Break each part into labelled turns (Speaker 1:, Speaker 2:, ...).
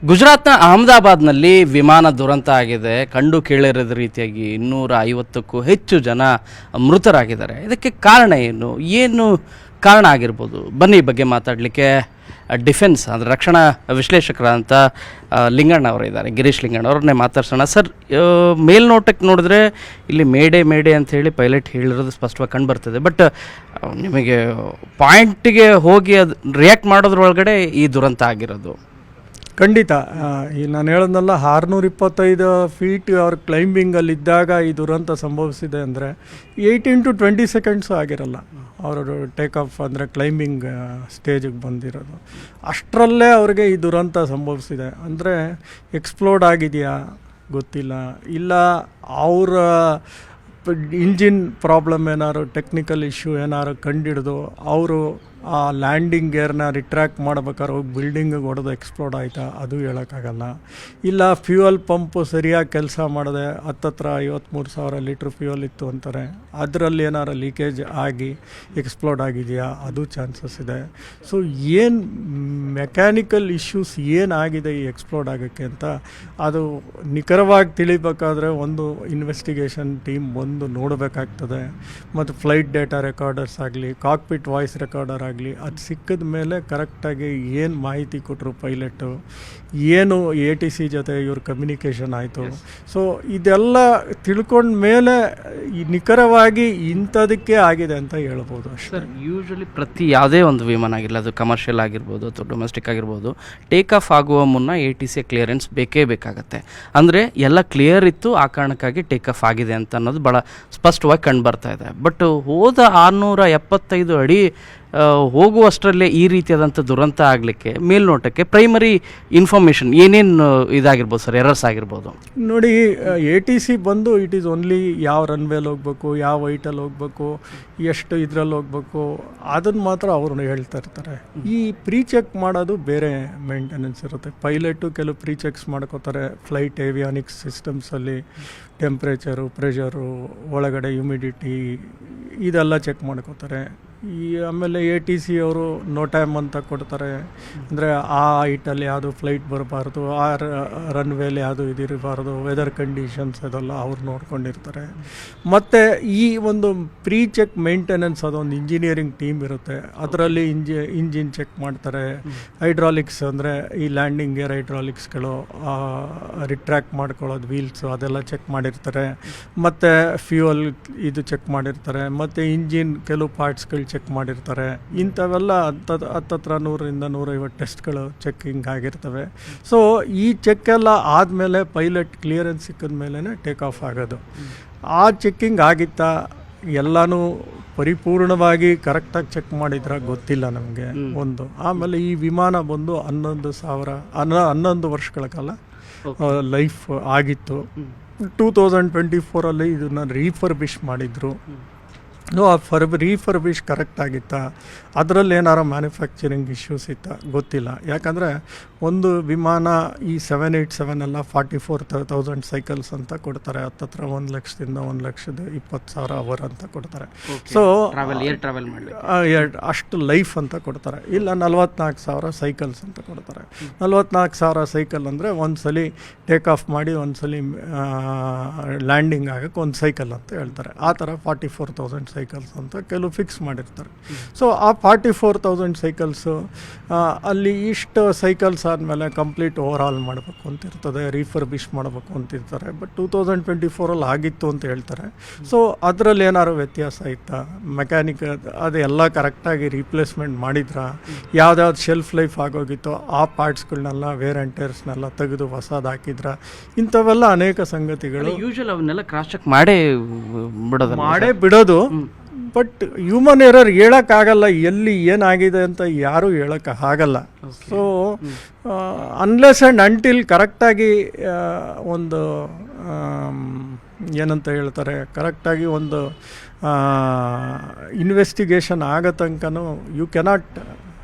Speaker 1: ಗುಜರಾತ್ನ ಅಹಮದಾಬಾದ್ನಲ್ಲಿ ವಿಮಾನ ದುರಂತ ಆಗಿದೆ. ಕಂಡು ಕೇಳಿರದ ರೀತಿಯಾಗಿ 250ಕ್ಕೂ ಹೆಚ್ಚು ಜನ ಮೃತರಾಗಿದ್ದಾರೆ. ಇದಕ್ಕೆ ಕಾರಣ ಏನು ಕಾರಣ ಆಗಿರ್ಬೋದು? ಬನ್ನಿ ಬಗ್ಗೆ ಮಾತಾಡಲಿಕ್ಕೆ ಡಿಫೆನ್ಸ್ ಅಂದರೆ ರಕ್ಷಣಾ ವಿಶ್ಲೇಷಕರಂತ ಲಿಂಗಣ್ಣ ಅವರು ಇದ್ದಾರೆ, ಗಿರೀಶ್ ಲಿಂಗಣ್ಣ ಅವ್ರನ್ನೇ ಮಾತಾಡ್ಸೋಣ. ಸರ್, ಮೇಲ್ನೋಟಕ್ಕೆ ನೋಡಿದ್ರೆ ಇಲ್ಲಿ ಮೇಡೆ ಅಂಥೇಳಿ ಪೈಲಟ್ ಹೇಳಿರೋದು ಸ್ಪಷ್ಟವಾಗಿ ಕಂಡು ಬರ್ತದೆ. ಬಟ್ ನಿಮಗೆ ಪಾಯಿಂಟಿಗೆ ಹೋಗಿ ಅದು ರಿಯಾಕ್ಟ್ ಮಾಡೋದ್ರೊಳಗಡೆ ಈ ದುರಂತ ಆಗಿರೋದು
Speaker 2: ಖಂಡಿತ. ಈ ನಾನು ಹೇಳೋದಲ್ಲ, 625 ಫೀಟ್ ಅವ್ರ ಕ್ಲೈಂಬಿಂಗಲ್ಲಿದ್ದಾಗ ಈ ದುರಂತ ಸಂಭವಿಸಿದೆ ಅಂದರೆ 18 to 20 ಸೆಕೆಂಡ್ಸು ಆಗಿರಲ್ಲ ಅವರು ಟೇಕ್ ಆಫ್ ಅಂದರೆ ಕ್ಲೈಂಬಿಂಗ್ ಸ್ಟೇಜಿಗೆ ಬಂದಿರೋದು. ಅಷ್ಟರಲ್ಲೇ ಅವ್ರಿಗೆ ಈ ದುರಂತ ಸಂಭವಿಸಿದೆ. ಅಂದರೆ ಎಕ್ಸ್ಪ್ಲೋಡ್ ಆಗಿದೆಯಾ ಗೊತ್ತಿಲ್ಲ, ಇಲ್ಲ ಅವರ ಇಂಜಿನ್ ಪ್ರಾಬ್ಲಮ್ ಏನಾದ್ರು ಟೆಕ್ನಿಕಲ್ ಇಶ್ಯೂ ಏನಾದ್ರು ಕಂಡಿಡಿದು ಅವರು ಆ ಲ್ಯಾಂಡಿಂಗ್ ಗೇರ್ನ ರಿಟ್ರ್ಯಾಕ್ಟ್ ಮಾಡ್ಬೇಕಾದ್ರೆ ಹೋಗಿ ಬಿಲ್ಡಿಂಗಿಗೆ ಹೊಡೆದು ಎಕ್ಸ್ಪ್ಲೋಡ್ ಆಯಿತಾ, ಅದು ಹೇಳೋಕ್ಕಾಗಲ್ಲ. ಇಲ್ಲ ಫ್ಯೂಯಲ್ ಪಂಪು ಸರಿಯಾಗಿ ಕೆಲಸ ಮಾಡಿದೆ, ಹತ್ತತ್ರ 53,000 ಲೀಟ್ರ್ ಫ್ಯೂಯಲ್ ಇತ್ತು ಅಂತಾರೆ, ಅದರಲ್ಲಿ ಏನಾರು ಲೀಕೇಜ್ ಆಗಿ ಎಕ್ಸ್ಪ್ಲೋಡ್ ಆಗಿದೆಯಾ, ಅದು ಚಾನ್ಸಸ್ ಇದೆ. ಸೊ ಏನು ಮೆಕ್ಯಾನಿಕಲ್ ಇಶ್ಯೂಸ್ ಏನಾಗಿದೆ ಈ ಎಕ್ಸ್ಪ್ಲೋಡ್ ಆಗೋಕ್ಕೆ ಅಂತ ಅದು ನಿಖರವಾಗಿ ತಿಳಿಬೇಕಾದ್ರೆ ಒಂದು ಇನ್ವೆಸ್ಟಿಗೇಷನ್ ಟೀಮ್ ಬಂದು ನೋಡಬೇಕಾಗ್ತದೆ. ಮತ್ತು ಫ್ಲೈಟ್ ಡೇಟಾ ರೆಕಾರ್ಡರ್ಸ್ ಆಗಲಿ, ಕಾಕ್ಪಿಟ್ ವಾಯ್ಸ್ ರೆಕಾರ್ಡರ್ ಆಗಲಿ, ಅದು ಸಿಕ್ಕಿದ ಮೇಲೆ ಕರೆಕ್ಟಾಗಿ ಏನು ಮಾಹಿತಿ ಕೊಟ್ಟರು ಪೈಲಟು, ಏನು ATC ಜೊತೆ ಇವ್ರ ಕಮ್ಯುನಿಕೇಷನ್ ಆಯಿತು. ಸೊ ಇದೆಲ್ಲ ತಿಳ್ಕೊಂಡ ಮೇಲೆ ನಿಖರವಾಗಿ ಇಂಥದಕ್ಕೆ ಆಗಿದೆ ಅಂತ ಹೇಳ್ಬೋದು.
Speaker 1: ಸರ್, ಯೂಶ್ವಲಿ ಪ್ರತಿ ಯಾವುದೇ ಒಂದು ವಿಮಾನ ಆಗಿರಲಿ, ಅದು ಕಮರ್ಷಿಯಲ್ ಆಗಿರ್ಬೋದು ಅಥವಾ ಡೊಮೆಸ್ಟಿಕ್ ಆಗಿರ್ಬೋದು, ಟೇಕ್ ಆಫ್ ಆಗುವ ಮುನ್ನ ATC ಕ್ಲಿಯರೆನ್ಸ್ ಬೇಕೇ ಬೇಕಾಗತ್ತೆ. ಅಂದರೆ ಎಲ್ಲ ಕ್ಲಿಯರ್ ಇತ್ತು, ಆ ಕಾರಣಕ್ಕಾಗಿ ಟೇಕ್ ಆಫ್ ಆಗಿದೆ ಅಂತ ಅನ್ನೋದು ಭಾಳ ಸ್ಪಷ್ಟವಾಗಿ ಕಂಡು ಬರ್ತಾ ಇದೆ. ಬಟ್ ಹೋದ 675 ಅಡಿ ಹೋಗುವಷ್ಟರಲ್ಲೇ ಈ ರೀತಿಯಾದಂಥ ದುರಂತ ಆಗಲಿಕ್ಕೆ ಮೇಲ್ನೋಟಕ್ಕೆ ಪ್ರೈಮರಿ ಇನ್ಫಾರ್ಮೇಷನ್ ಏನೇನು ಇದಾಗಿರ್ಬೋದು ಸರ್, ಎರರ್ಸ್ ಆಗಿರ್ಬೋದು?
Speaker 2: ನೋಡಿ, ATC ಬಂದು ಇಟ್ ಈಸ್ ಓನ್ಲಿ ಯಾವ ರನ್ವೇಲಿ ಹೋಗಬೇಕು, ಯಾವ ಹೈಟಲ್ಲಿ ಹೋಗಬೇಕು, ಎಷ್ಟು ಇದರಲ್ಲಿ ಹೋಗಬೇಕು, ಅದನ್ನು ಮಾತ್ರ ಅವರು ಹೇಳ್ತಾ ಇರ್ತಾರೆ. ಈ ಪ್ರೀ ಚೆಕ್ ಮಾಡೋದು ಬೇರೆ ಮೇಂಟೆನೆನ್ಸ್ ಇರುತ್ತೆ. ಪೈಲಟು ಕೆಲವು ಪ್ರೀ ಚೆಕ್ಸ್ ಮಾಡ್ಕೋತಾರೆ. ಫ್ಲೈಟ್ ಏವಿಯಾನಿಕ್ಸ್ ಸಿಸ್ಟಮ್ಸಲ್ಲಿ ಟೆಂಪ್ರೇಚರು, ಪ್ರೆಷರು, ಒಳಗಡೆ ಹ್ಯುಮಿಡಿಟಿ ಇದೆಲ್ಲ ಚೆಕ್ ಮಾಡ್ಕೋತಾರೆ. ಆಮೇಲೆ ATC ಅವರು ನೋ ಟೈಮ್ ಅಂತ ಕೊಡ್ತಾರೆ. ಅಂದರೆ ಆ ಹೈಟಲ್ಲಿ ಯಾವುದು ಫ್ಲೈಟ್ ಬರಬಾರ್ದು, ಆ ರನ್ವೇಲಿ ಯಾವುದು ಇದಿರಬಾರ್ದು, ವೆದರ್ ಕಂಡೀಷನ್ಸ್ ಅದೆಲ್ಲ ಅವ್ರು ನೋಡ್ಕೊಂಡಿರ್ತಾರೆ. ಮತ್ತು ಈ ಒಂದು ಪ್ರೀ ಚೆಕ್ ಮೇಂಟೆನೆನ್ಸ್ ಅದೊಂದು ಇಂಜಿನಿಯರಿಂಗ್ ಟೀಮ್ ಇರುತ್ತೆ. ಅದರಲ್ಲಿ ಇಂಜಿನ್ ಚೆಕ್ ಮಾಡ್ತಾರೆ. ಹೈಡ್ರಾಲಿಕ್ಸ್ ಅಂದರೆ ಈ ಲ್ಯಾಂಡಿಂಗ್ ಗೇರ್ ಹೈಡ್ರಾಲಿಕ್ಸ್ಗಳು, ರಿಟ್ರ್ಯಾಕ್ಟ್ ಮಾಡ್ಕೊಳ್ಳೋದು ವೀಲ್ಸು ಅದೆಲ್ಲ ಚೆಕ್ ಮಾಡಿರ್ತಾರೆ. ಮತ್ತು ಫ್ಯೂಯಲ್ ಇದು ಚೆಕ್ ಮಾಡಿರ್ತಾರೆ. ಮತ್ತು ಇಂಜಿನ್ ಕೆಲವು ಪಾರ್ಟ್ಸ್ಗಳು ಚೆಕ್ ಮಾಡಿರ್ತಾರೆ. ಇಂಥವೆಲ್ಲ ಹತ್ತತ್ರ 100ರಿಂದ 150 ಟೆಸ್ಟ್ಗಳು ಚೆಕ್ಕಿಂಗ್ ಆಗಿರ್ತವೆ. ಸೊ ಈ ಚೆಕ್ ಎಲ್ಲ ಆದಮೇಲೆ ಪೈಲಟ್ ಕ್ಲಿಯರೆನ್ಸ್ ಸಿಕ್ಕಿದ ಮೇಲೇ ಟೇಕ್ ಆಫ್ ಆಗೋದು. ಆ ಚೆಕ್ಕಿಂಗ್ ಆಗಿತ್ತಾ, ಎಲ್ಲನೂ ಪರಿಪೂರ್ಣವಾಗಿ ಕರೆಕ್ಟಾಗಿ ಚೆಕ್ ಮಾಡಿದ್ರೆ ಗೊತ್ತಿಲ್ಲ ನಮಗೆ ಒಂದು. ಆಮೇಲೆ ಈ ವಿಮಾನ ಬಂದು 11 ವರ್ಷಗಳ ಕಾಲ ಲೈಫ್ ಆಗಿತ್ತು. 2024 ಇದನ್ನು ರೀಫರ್ಬಿಷ್ ಮಾಡಿದರು. ಆ ರೀಫರ್ಬಿಷ್ ಕರೆಕ್ಟ್ ಆಗಿತ್ತಾ, ಅದರಲ್ಲಿ ಏನಾರು ಮ್ಯಾನುಫ್ಯಾಕ್ಚರಿಂಗ್ ಇಶ್ಯೂಸ್ ಇತ್ತಾ ಗೊತ್ತಿಲ್ಲ. ಯಾಕಂದರೆ ಒಂದು ವಿಮಾನ ಈ 787 ಎಲ್ಲ 44,000 ಸೈಕಲ್ಸ್ ಅಂತ ಕೊಡ್ತಾರೆ. ಹತ್ತತ್ರ 1,00,000ದಿಂದ 1,20,000 ಅವರ್ ಅಂತ ಕೊಡ್ತಾರೆ. ಸೊ ಅಷ್ಟು ಲೈಫ್ ಅಂತ ಕೊಡ್ತಾರೆ. ಇಲ್ಲ 44,000 ಸೈಕಲ್ಸ್ ಅಂತ ಕೊಡ್ತಾರೆ. 44,000 ಸೈಕಲ್ ಅಂದರೆ ಒಂದ್ಸಲಿ ಟೇಕ್ ಆಫ್ ಮಾಡಿ ಒಂದ್ಸಲಿ ಲ್ಯಾಂಡಿಂಗ್ ಆಗೋಕ್ಕೆ ಒಂದು ಸೈಕಲ್ ಅಂತ ಹೇಳ್ತಾರೆ. ಆ ಥರ 44,000 ಸೈಕಲ್ಸ್ ಅಂತ ಕೆಲವು ಫಿಕ್ಸ್ ಮಾಡಿರ್ತಾರೆ. ಸೊ ಆ 44,000 ಸೈಕಲ್ಸು ಅಲ್ಲಿ ಇಷ್ಟು ಸೈಕಲ್ಸ್ ಆದಮೇಲೆ ಕಂಪ್ಲೀಟ್ ಓವರ್ ಆಲ್ ಮಾಡಬೇಕು ಅಂತಿರ್ತದೆ, ರೀಫರ್ಬಿಷ್ ಮಾಡಬೇಕು ಅಂತಿರ್ತಾರೆ. ಬಟ್ 2024 ಆಗಿತ್ತು ಅಂತ ಹೇಳ್ತಾರೆ. ಸೊ ಅದರಲ್ಲಿ ಏನಾದ್ರು ವ್ಯತ್ಯಾಸ ಇತ್ತಾ, ಮೆಕ್ಯಾನಿಕ್ ಅದೆಲ್ಲ ಕರೆಕ್ಟಾಗಿ ರೀಪ್ಲೇಸ್ಮೆಂಟ್ ಮಾಡಿದ್ರಾ, ಯಾವ್ದಾವ್ದು ಶೆಲ್ಫ್ ಲೈಫ್ ಆಗೋಗಿತ್ತೋ ಆ ಪಾರ್ಟ್ಸ್ಗಳನ್ನೆಲ್ಲ ವೇರ್ ಆ್ಯಂಡ್ ಟೇರ್ಸ್ನೆಲ್ಲ ತೆಗೆದು ಹೊಸದು ಹಾಕಿದ್ರ, ಇಂಥವೆಲ್ಲ ಅನೇಕ ಸಂಗತಿಗಳು
Speaker 1: ಯೂಶುವಲ್ ಅವನ್ನೆಲ್ಲ ಕ್ರಾಸ್ ಚೆಕ್ ಮಾಡೇ
Speaker 2: ಬಿಡೋದು. ಬಟ್ ಹ್ಯೂಮನ್ ಎರರ್ ಹೇಳೋಕ್ಕಾಗಲ್ಲ, ಎಲ್ಲಿ ಏನಾಗಿದೆ ಅಂತ ಯಾರೂ ಹೇಳೋಕ್ಕಾಗಲ್ಲ. ಸೊ ಅನ್ಲೆಸ್ ಆ್ಯಂಡ್ ಅಂಟಿಲ್ ಕರೆಕ್ಟಾಗಿ ಒಂದು ಏನಂತ ಹೇಳ್ತಾರೆ, ಕರೆಕ್ಟಾಗಿ ಒಂದು ಇನ್ವೆಸ್ಟಿಗೇಷನ್ ಆಗೋ ತನಕನೂ you cannot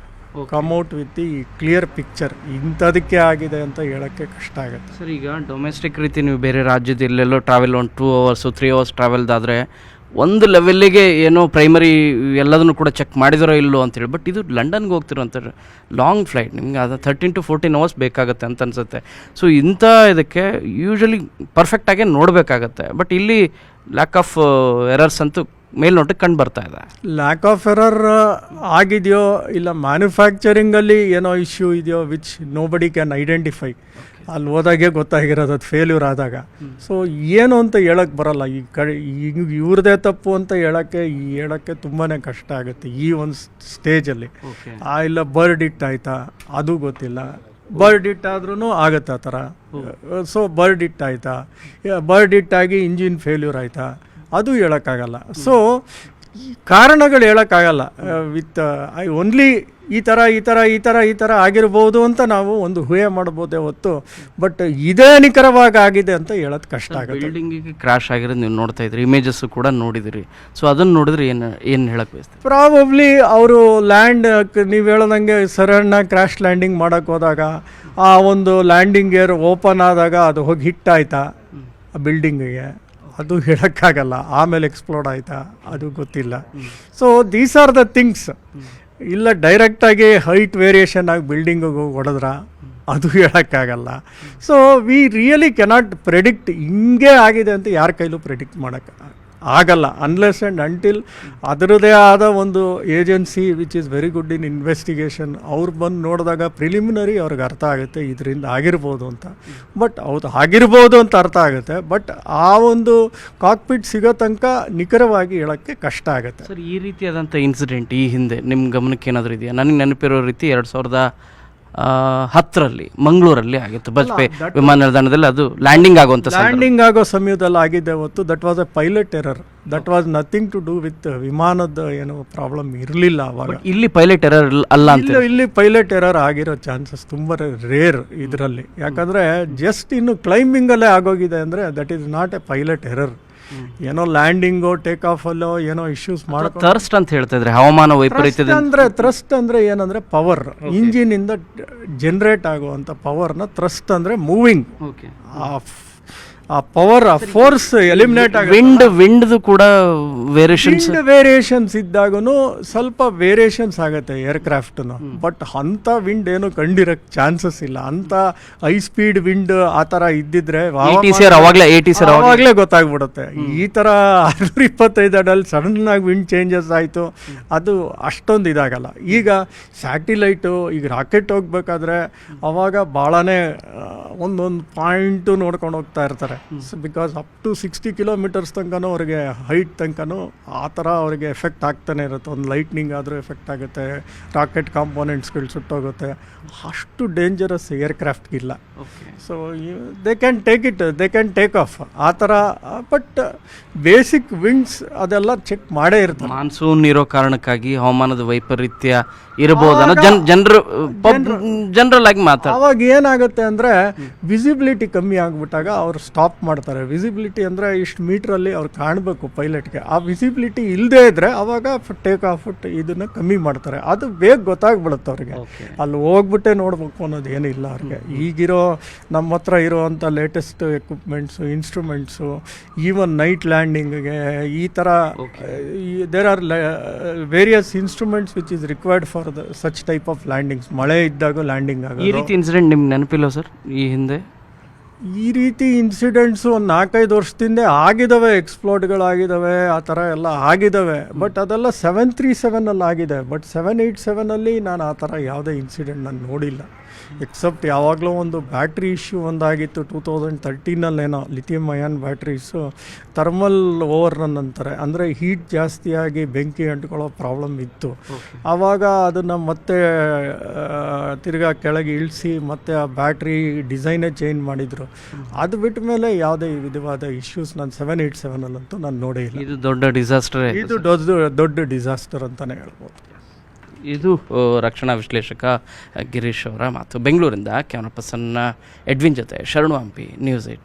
Speaker 2: come out with the clear picture. ಇಂಥದಕ್ಕೆ ಆಗಿದೆ ಅಂತ ಹೇಳೋಕ್ಕೆ ಕಷ್ಟ ಆಗುತ್ತೆ.
Speaker 1: ಸರ್, ಈಗ ಡೊಮೆಸ್ಟಿಕ್ ರೀತಿ ನೀವು ಬೇರೆ ರಾಜ್ಯದ ಎಲ್ಲೆಲ್ಲೋ ಟ್ರಾವೆಲ್ 2 hours 3 hours ಟ್ರಾವೆಲ್ದಾದರೆ ಒಂದು ಲೆವೆಲ್ಲಿಗೆ ಏನೋ ಪ್ರೈಮರಿ ಎಲ್ಲದನ್ನು ಕೂಡ ಚೆಕ್ ಮಾಡಿದಾರೋ ಇಲ್ಲೋ ಅಂತೇಳಿ. ಬಟ್ ಇದು ಲಂಡನ್ಗೆ ಹೋಗ್ತಿರೋಂಥ ಲಾಂಗ್ ಫ್ಲೈಟ್, ನಿಮ್ಗೆ ಅದು 13 to 14 hours ಬೇಕಾಗುತ್ತೆ ಅಂತ ಅನಿಸುತ್ತೆ. ಸೊ ಇಂಥ ಇದಕ್ಕೆ ಯೂಶ್ವಲಿ ಪರ್ಫೆಕ್ಟಾಗೆ ನೋಡಬೇಕಾಗತ್ತೆ. ಬಟ್ ಇಲ್ಲಿ ಲ್ಯಾಕ್ ಆಫ್ ಎರರ್ಸ್ ಅಂತೂ ಮೇಲ್ನೋಟಕ್ಕೆ ಕಂಡು ಬರ್ತಾ ಇದೆ.
Speaker 2: ಲ್ಯಾಕ್ ಆಫ್ ಎರರ್ ಆಗಿದೆಯೋ ಇಲ್ಲ ಮ್ಯಾನುಫ್ಯಾಕ್ಚರಿಂಗಲ್ಲಿ ಏನೋ ಇಶ್ಯೂ ಇದೆಯೋ ವಿಚ್ ನೋ ಬಡಿ ಕ್ಯಾನ್ ಐಡೆಂಟಿಫೈ. ಅಲ್ಲಿ ಹೋದಾಗೆ ಗೊತ್ತಾಗಿರೋದು ಅದು ಫೇಲ್ಯೂರ್ ಆದಾಗ. ಸೊ ಏನು ಅಂತ ಹೇಳಕ್ಕೆ ಬರಲ್ಲ. ಈಗ ಇವ್ರದೇ ತಪ್ಪು ಅಂತ ಹೇಳೋಕ್ಕೆ ತುಂಬಾ ಕಷ್ಟ ಆಗುತ್ತೆ ಈ ಒಂದು ಸ್ಟೇಜಲ್ಲಿ. ಇಲ್ಲ ಬರ್ಡ್ ಹಿಟ್ ಆಯಿತಾ ಅದು ಗೊತ್ತಿಲ್ಲ. ಬರ್ಡ್ ಹಿಟ್ ಆದ್ರೂ ಆಗುತ್ತೆ ಆ ಥರ. ಸೊ ಬರ್ಡ್ ಹಿಟ್ ಆಯಿತಾ, ಬರ್ಡ್ ಹಿಟ್ ಆಗಿ ಇಂಜಿನ್ ಫೇಲ್ಯೂರ್ ಆಯಿತಾ ಅದು ಹೇಳೋಕ್ಕಾಗಲ್ಲ. ಸೊ ಕಾರಣಗಳು ಹೇಳೋಕ್ಕಾಗಲ್ಲ. ವಿತ್ ಓನ್ಲಿ ಈ ಥರ ಆಗಿರ್ಬೋದು ಅಂತ ನಾವು ಒಂದು ಊಹೆ ಮಾಡ್ಬೋದೇ ಹೊತ್ತು, ಬಟ್ ಇದೇ ನಿಖರವಾಗಿ ಆಗಿದೆ ಅಂತ ಹೇಳೋದು ಕಷ್ಟ ಆಗುತ್ತೆ.
Speaker 1: ಬಿಲ್ಡಿಂಗಿಗೆ ಕ್ರಾಶ್ ಆಗಿರೋದು ನೀವು ನೋಡ್ತಾ ಇದ್ರಿ, ಇಮೇಜಸ್ಸು ಕೂಡ ನೋಡಿದಿರಿ. ಸೊ ಅದನ್ನು ನೋಡಿದ್ರೆ ಏನು ಹೇಳಕ್ಕೆ ಬಯಸ್ತೀವಿ?
Speaker 2: ಪ್ರಾಬಬ್ಲಿ ಅವರು ಲ್ಯಾಂಡ್, ನೀವು ಹೇಳೋದಂಗೆ ಸಡನ್ನಾಗಿ ಕ್ರ್ಯಾಶ್ ಲ್ಯಾಂಡಿಂಗ್ ಮಾಡೋಕ್ಕೆ ಹೋದಾಗ ಆ ಒಂದು ಲ್ಯಾಂಡಿಂಗ್ ಗೇರ್ ಓಪನ್ ಆದಾಗ ಅದು ಹೋಗಿ ಹಿಟ್ ಆಯಿತಾ ಆ ಬಿಲ್ಡಿಂಗಿಗೆ ಅದು ಹೇಳೋಕ್ಕಾಗಲ್ಲ. ಆಮೇಲೆ ಎಕ್ಸ್ಪ್ಲೋಡ್ ಆಯಿತಾ ಅದು ಗೊತ್ತಿಲ್ಲ. So these are the things. ಇಲ್ಲ ಡೈರೆಕ್ಟಾಗಿ ಹೈಟ್ ವೇರಿಯೇಷನ್ ಆಗಿ ಬಿಲ್ಡಿಂಗಿಗೆ ಹೋಗಿ ಹೊಡೆದ್ರ ಅದು ಹೇಳೋಕ್ಕಾಗಲ್ಲ. So we really cannot predict ಹಿಂಗೆ ಆಗಿದೆ ಅಂತ ಯಾರ ಕೈಲೂ ಪ್ರೆಡಿಕ್ಟ್ ಮಾಡೋಕ್ಕೆ ಆಗಲ್ಲ, ಅನ್ಲೆಸ್ ಆ್ಯಂಡ್ ಅಂಟಿಲ್ ಅದರದೇ ಆದ ಒಂದು agency which is very good in investigation ಅವ್ರು ಬಂದು ನೋಡಿದಾಗ ಪ್ರಿಲಿಮಿನರಿ ಅವ್ರಿಗೆ ಅರ್ಥ ಆಗುತ್ತೆ ಇದರಿಂದ ಆಗಿರ್ಬೋದು ಅಂತ. ಬಟ್ ಹೌದು ಆಗಿರ್ಬೋದು ಅಂತ ಅರ್ಥ ಆಗುತ್ತೆ, ಬಟ್ ಆ ಒಂದು ಕಾಕ್ಪಿಟ್ ಸಿಗೋ ತನಕ ನಿಖರವಾಗಿ ಹೇಳೋಕ್ಕೆ ಕಷ್ಟ ಆಗುತ್ತೆ.
Speaker 1: ಸರ್, ಈ ರೀತಿಯಾದಂಥ ಇನ್ಸಿಡೆಂಟ್ ಈ ಹಿಂದೆ ನಿಮ್ಮ ಗಮನಕ್ಕೆ ಏನಾದರೂ ಇದೆಯಾ? ನನಗೆ ನೆನಪಿರೋ ರೀತಿ 2010ರಲ್ಲಿ ಮಂಗಳೂರಲ್ಲಿ ಆಗಿತ್ತು, ಬಜ್ಪೆ ವಿಮಾನ ನಿಲ್ದಾಣದಲ್ಲಿ. ಅದು ಲ್ಯಾಂಡಿಂಗ್
Speaker 2: ಆಗೋ ಸಮಯದಲ್ಲಿ ಆಗಿದೆ ಹೊತ್ತು that was a pilot error. That was nothing to do with ವಿಮಾನದ ಏನೋ ಪ್ರಾಬ್ಲಮ್ ಇರಲಿಲ್ಲ ಅವಾಗ.
Speaker 1: ಇಲ್ಲಿ ಪೈಲಟ್ ಎರರ್ ಅಲ್ಲ ಅಂತ.
Speaker 2: ಇಲ್ಲಿ ಪೈಲಟ್ ಎರರ್ ಆಗಿರೋ ಚಾನ್ಸಸ್ ತುಂಬ ರೇರ್ ಇದರಲ್ಲಿ. ಯಾಕಂದರೆ ಜಸ್ಟ್ ಇನ್ನು ಕ್ಲೈಂಬಿಂಗಲ್ಲೇ ಆಗೋಗಿದೆ ಅಂದರೆ that is not A pilot error. ಏನೋ ಲ್ಯಾಂಡಿಂಗು ಟೇಕ್ ಆಫ್ ಅಲ್ಲೋ ಏನೋ ಇಶ್ಯೂಸ್ ಮಾಡೋ
Speaker 1: ಥ್ರಸ್ಟ್ ಅಂತ ಹೇಳ್ತಾ ಇದ್ರೆ ಹವಾಮಾನ ವೈಪರೀತ್ಯದ
Speaker 2: ಥ್ರಸ್ಟ್ ಅಂದ್ರೆ ಏನಂದ್ರೆ ಪವರ್, ಇಂಜಿನ್ ಇಂದ ಜನರೇಟ್ ಆಗುವಂತ ಪವರ್ನ ಥ್ರಸ್ಟ್ ಅಂದ್ರೆ ಮೂವಿಂಗ್. ಆ ಪವರ್ ಆ ಫೋರ್ಸ್ ಎಲಿಮಿನೇಟ್
Speaker 1: ವಿಂಡ್ದು ಕೂಡ
Speaker 2: ವೇರಿಯೇಷನ್ಸ್ ಇದ್ದಾಗೂ ಸ್ವಲ್ಪ ವೇರಿಯೇಷನ್ಸ್ ಆಗುತ್ತೆ ಏರ್ಕ್ರಾಫ್ಟ್ನು. ಬಟ್ ಅಂಥ ವಿಂಡ್ ಏನು ಕಂಡಿರಕ್ ಚಾನ್ಸಸ್ ಇಲ್ಲ. ಅಂತ ಹೈ ಸ್ಪೀಡ್ ವಿಂಡ್ ಆ ಥರ ಇದ್ದಿದ್ರೆ ಅವಾಗಲೇ ಗೊತ್ತಾಗ್ಬಿಡುತ್ತೆ. ಈ ಥರ 625 ಅಡಲ್ಲಿ ಸಡನ್ ಆಗಿ ವಿಂಡ್ ಚೇಂಜಸ್ ಆಯಿತು, ಅದು ಅಷ್ಟೊಂದು ಇದಾಗಲ್ಲ. ಈಗ ಸ್ಯಾಟಿಲೈಟು ಈಗ ರಾಕೆಟ್ ಹೋಗ್ಬೇಕಾದ್ರೆ ಅವಾಗ ಭಾಳನೇ ಒಂದೊಂದು ಪಾಯಿಂಟು ನೋಡ್ಕೊಂಡು ಹೋಗ್ತಾ ಇರ್ತಾರೆ. ಬಿಕಾಸ್ ಅಪ್ ಟು 60 kilometers ತನಕನೂ ಅವ್ರಿಗೆ ಹೈಟ್ ತನಕನೂ ಆ ಥರ ಅವ್ರಿಗೆ ಎಫೆಕ್ಟ್ ಆಗ್ತಾನೆ ಇರುತ್ತೆ. ಒಂದು ಲೈಟ್ನಿಂಗ್ ಆದರೂ ಎಫೆಕ್ಟ್ ಆಗುತ್ತೆ, ರಾಕೆಟ್ ಕಾಂಪೋನೆಂಟ್ಸ್ಗಳು ಸುಟ್ಟೋಗುತ್ತೆ. ಅಷ್ಟು ಡೇಂಜರಸ್ ಏರ್ಕ್ರಾಫ್ಟ್ಗಿಲ್ಲ. So they can take off ಆ ಥರ. ಬಟ್ ಬೇಸಿಕ್ ವಿಂಡ್ಸ್ ಅದೆಲ್ಲ ಚೆಕ್ ಮಾಡೇ ಇರ್ತಾರೆ.
Speaker 1: ಮಾನ್ಸೂನ್ ಇರೋ ಕಾರಣಕ್ಕಾಗಿ ಹವಾಮಾನದ ವೈಪರೀತ್ಯ ಇರಬಹುದನ್ನ ಜನರಲ್ ಆಗಿ ಮಾತಾಡ.
Speaker 2: ಅವಾಗ ಏನಾಗುತ್ತೆ ಅಂದರೆ ವಿಸಿಬಿಲಿಟಿ ಕಮ್ಮಿ ಆಗಿಬಿಟ್ಟಾಗ ಅವ್ರು ಸ್ಟಾಪ್ ಮಾಡ್ತಾರೆ. ವಿಸಿಬಿಲಿಟಿ ಅಂದರೆ ಇಷ್ಟು ಮೀಟ್ರಲ್ಲಿ ಅವ್ರು ಕಾಣಬೇಕು ಪೈಲಟ್ಗೆ. ಆ ವಿಸಿಬಿಲಿಟಿ ಇಲ್ಲದೇ ಇದ್ದರೆ ಅವಾಗ ಟೇಕ್ ಆಫ್ ಇದನ್ನು ಕಮ್ಮಿ ಮಾಡ್ತಾರೆ. ಅದು ಬೇಗ ಗೊತ್ತಾಗ್ಬಿಡುತ್ತೆ ಅವ್ರಿಗೆ. ಅಲ್ಲಿ ಹೋಗ್ಬಿಟ್ಟೆ ನೋಡ್ಬೇಕು ಅನ್ನೋದು ಏನಿಲ್ಲ ಅವ್ರಿಗೆ. ಈಗಿರೋ ನಮ್ಮ ಹತ್ರ ಇರೋವಂಥ latest equipments, instruments, even night ಲ್ಯಾಂಡಿಂಗ್ಗೆ ಈ ಥರ there are various instruments which is required for such type of landings. ಮಳೆ ಇದ್ದಾಗ ಲ್ಯಾಂಡಿಂಗ್ ಆಗೋದು.
Speaker 1: ಈ ರೀತಿ ಇನ್ಸಿಡೆಂಟ್ ನಿಮ್ಗೆ ನೆನಪಿಲ್ಲ ಸರ್ ಈ ಹಿಂದೆ?
Speaker 2: ಈ ರೀತಿ ಇನ್ಸಿಡೆಂಟ್ಸು ಒಂದು 4-5 ವರ್ಷದಿಂದ ಆಗಿದ್ದಾವೆ, ಎಕ್ಸ್ಪ್ಲೋಡ್ಗಳಾಗಿದ್ದಾವೆ, ಆ ಥರ ಎಲ್ಲ ಆಗಿದ್ದಾವೆ. ಬಟ್ ಅದೆಲ್ಲ 737 ಆಗಿದೆ. ಬಟ್ 787 ನಾನು ಆ ಥರ ಯಾವುದೇ ಇನ್ಸಿಡೆಂಟ್ ನಾನು ನೋಡಿಲ್ಲ. ಎಕ್ಸೆಪ್ಟ್ ಯಾವಾಗಲೂ ಒಂದು ಬ್ಯಾಟ್ರಿ ಇಶ್ಯೂ ಒಂದಾಗಿತ್ತು 2013 lithium ion batteries thermal over run ಅಂತಾರೆ. ಅಂದರೆ ಹೀಟ್ ಜಾಸ್ತಿಯಾಗಿ ಬೆಂಕಿ ಅಂಟ್ಕೊಳ್ಳೋ ಪ್ರಾಬ್ಲಮ್ ಇತ್ತು. ಆವಾಗ ಅದನ್ನು ಮತ್ತೆ ತಿರ್ಗಾ ಕೆಳಗೆ ಇಳಿಸಿ ಮತ್ತೆ ಆ ಬ್ಯಾಟ್ರಿ ಡಿಸೈನೇ ಚೇಂಜ್ ಮಾಡಿದರು. ಅದು ಬಿಟ್ಟ ಮೇಲೆ ಯಾವುದೇ ವಿಧವಾದ ಇಶ್ಯೂಸ್ ನಾನು 787 ನಾನು ನೋಡೇ ಇಲ್ಲ.
Speaker 1: ಇದು ದೊಡ್ಡ ಡಿಸಾಸ್ಟರ್.
Speaker 2: ಇದು ದೊಡ್ಡ ಡಿಸಾಸ್ಟರ್ ಅಂತಲೇ ಹೇಳ್ಬೋದು.
Speaker 1: ಇದು ರಕ್ಷಣಾ ವಿಶ್ಲೇಷಕ ಗಿರೀಶ್ ಅವರ ಮಾತು. ಬೆಂಗಳೂರಿಂದ ಕ್ಯಾಮರಾ ಪರ್ಸನ್ ಎಡ್ವಿನ್ ಜೊತೆ ಶರಣು ಹಂಪಿ, ನ್ಯೂಸ್ 18.